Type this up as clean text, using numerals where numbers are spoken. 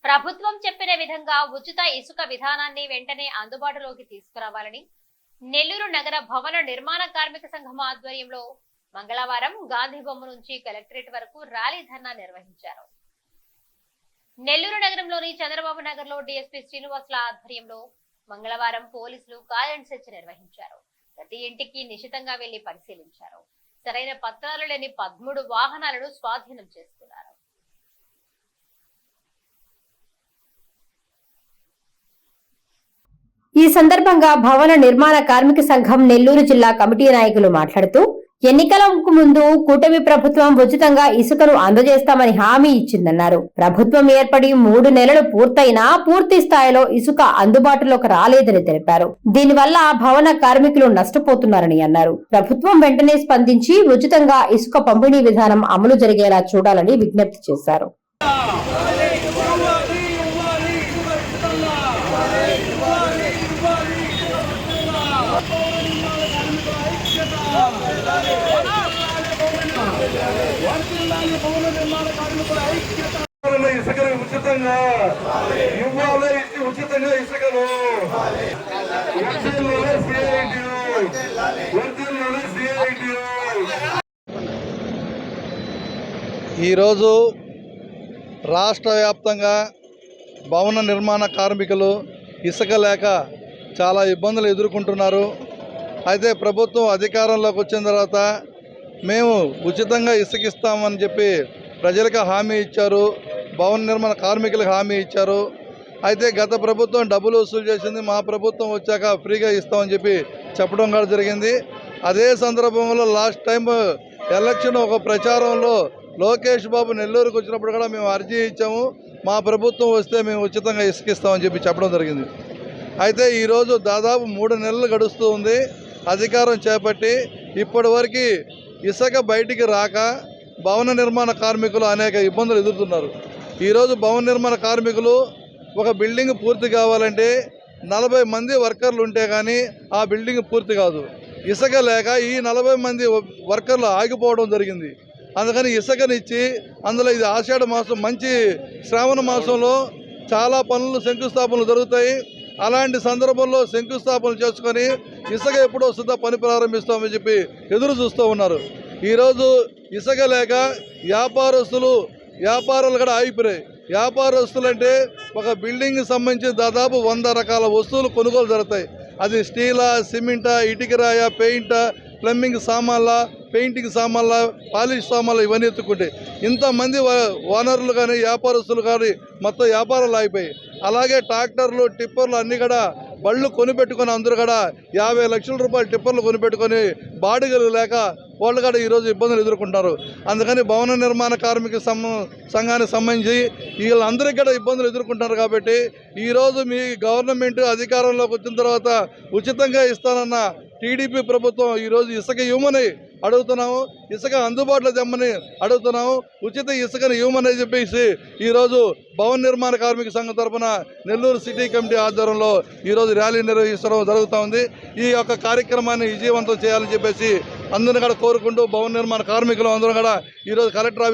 ప్రభుత్వం చెప్పిన విధంగా ఉచిత ఇసుక విధానాన్ని వెంటనే అందుబాటులోకి తీసుకురావాలని నెల్లూరు నగర భవన నిర్మాణ కార్మిక సంఘం ఆధ్వర్యంలో మంగళవారం గాంధీ బొమ్మ నుంచి కలెక్టరేట్ వరకు ర్యాలీ ధర్నా నిర్వహించారు. నెల్లూరు నగరంలోని చంద్రబాబు నగర్ లో డీఎస్పీ శ్రీనివాసుల ఆధ్వర్యంలో మంగళవారం పోలీసులు కాల్ అండ్ సెర్చ్ నిర్వహించారు. ప్రతి ఇంటికి నిశితంగా వెళ్లి పరిశీలించారు. సరైన పత్రాలు లేని 13 వాహనాలను స్వాధీనం చేసుకున్నారు. ఈ సందర్భంగా భవన నిర్మాణ కార్మిక సంఘం నెల్లూరు జిల్లా కమిటీ నాయకులు మాట్లాడుతూ, ఎన్నికలకు ముందు కూటమి ప్రభుత్వం ఉచితంగా ఇసుకను అందజేస్తామని హామీ ఇచ్చిందన్నారు. ప్రభుత్వం ఏర్పడి 3 నెలలు పూర్తయినా పూర్తి స్థాయిలో ఇసుక అందుబాటులోకి రాలేదని తెలిపారు. దీనివల్ల భవన కార్మికులు నష్టపోతున్నారని అన్నారు. ప్రభుత్వం వెంటనే స్పందించి ఉచితంగా ఇసుక పంపిణీ విధానం అమలు జరిగేలా చూడాలని విజ్ఞప్తి చేశారు. ఇసుకను ఉచితంగా ఇవ్వాలి, ఉచితంగా ఇసుకను ఈరోజు రాష్ట్ర వ్యాప్తంగా భవన నిర్మాణ కార్మికులు ఇసుక లేక చాలా ఇబ్బందులు ఎదుర్కొంటున్నారు. అయితే ప్రభుత్వం అధికారంలోకి వచ్చిన తర్వాత మేము ఉచితంగా ఇసుకిస్తామని చెప్పి ప్రజలకు హామీ ఇచ్చారు, భవన నిర్మాణ కార్మికులకు హామీ ఇచ్చారు. అయితే గత ప్రభుత్వం డబ్బులు వసూలు చేసింది, మా ప్రభుత్వం వచ్చాక ఫ్రీగా ఇస్తామని చెప్పి చెప్పడం కూడా జరిగింది. అదే సందర్భంలో లాస్ట్ టైం ఎలక్షన్ ఒక ప్రచారంలో లోకేష్ బాబు నెల్లూరుకు వచ్చినప్పుడు కూడా మేము అర్జీ ఇచ్చాము, మా ప్రభుత్వం వస్తే మేము ఉచితంగా ఇసుకిస్తామని చెప్పి చెప్పడం జరిగింది. అయితే ఈరోజు దాదాపు 3 నెలలు గడుస్తూ ఉంది అధికారం చేపట్టి. ఇప్పటి వరకు ఇసుక బయటికి రాక భవన నిర్మాణ కార్మికులు అనేక ఇబ్బందులు ఎదుర్కొంటున్నారు. ఈరోజు భవన నిర్మాణ కార్మికులు ఒక బిల్డింగ్ పూర్తి కావాలంటే 40 మంది వర్కర్లు ఉంటే కానీ ఆ బిల్డింగ్ పూర్తి కాదు. ఇసుక లేక ఈ 40 మంది వర్కర్లు ఆగిపోవడం జరిగింది. అందుకని ఇసుకనిచ్చి, అందులో ఇది ఆషాఢ మాసం, మంచి శ్రావణ మాసంలో చాలా పనులు శంకుస్థాపనలు జరుగుతాయి. అలాంటి సందర్భంలో శంకుస్థాపనలు చేసుకొని ఇసుక ఎప్పుడు వస్తుందో పని ప్రారంభిస్తామని చెప్పి ఎదురు చూస్తూ ఉన్నారు. ఈరోజు ఇసుక లేక వ్యాపారాలు కూడా ఆగిపోయాయి. వ్యాపారస్తులు అంటే ఒక బిల్డింగ్ సంబంధించి దాదాపు 100 రకాల వస్తువులు కొనుగోలు జరుగుతాయి. అది స్టీలా, సిమెంటా, ఇటుకరాయ, పెయింటా, ప్లంబింగ్ సామాన్ల, పెయింటింగ్ సామాన్ల, పాలిష్ సామాన్లు ఇవన్నీ ఎత్తుకుంటే ఇంతమంది ఓనర్లు కానీ వ్యాపారస్తులు కానీ మొత్తం వ్యాపారాలు ఆగిపోయి. అలాగే ట్రాక్టర్లు, టిప్పర్లు అన్నీ కూడా బళ్ళు కొనిపెట్టుకొని అందరూ కూడా 50 లక్షల రూపాయల టిప్పర్లు కొనిపెట్టుకొని బాడిగలు లేక వాళ్ళు కూడా ఈరోజు ఇబ్బందులు ఎదుర్కొంటారు. అందుకని భవన నిర్మాణ కార్మిక సంఘానికి సంబంధించి వీళ్ళందరికీ కూడా ఇబ్బందులు ఎదుర్కొంటారు. కాబట్టి ఈరోజు మీ గవర్నమెంట్ అధికారంలోకి వచ్చిన తర్వాత ఉచితంగా ఇస్తానన్న టీడీపీ ప్రభుత్వం ఈరోజు ఇసుక ఇవ్వమని అడుగుతున్నాము, ఇసుక అందుబాటులో తెమ్మని అడుగుతున్నాము, ఉచిత ఇసుకను ఇవ్వమని చెప్పేసి ఈరోజు భవన నిర్మాణ కార్మిక సంఘం తరఫున నెల్లూరు సిటీ కమిటీ ఆధ్వర్యంలో ఈరోజు ర్యాలీ నిర్వహించడం జరుగుతూ ఉంది. ఈ యొక్క కార్యక్రమాన్ని విజయవంతం చేయాలని చెప్పేసి అందరిని కూడా కోరుకుంటూ భవన నిర్మాణ కార్మికులు అందరూ కూడా ఈరోజు కలెక్టర్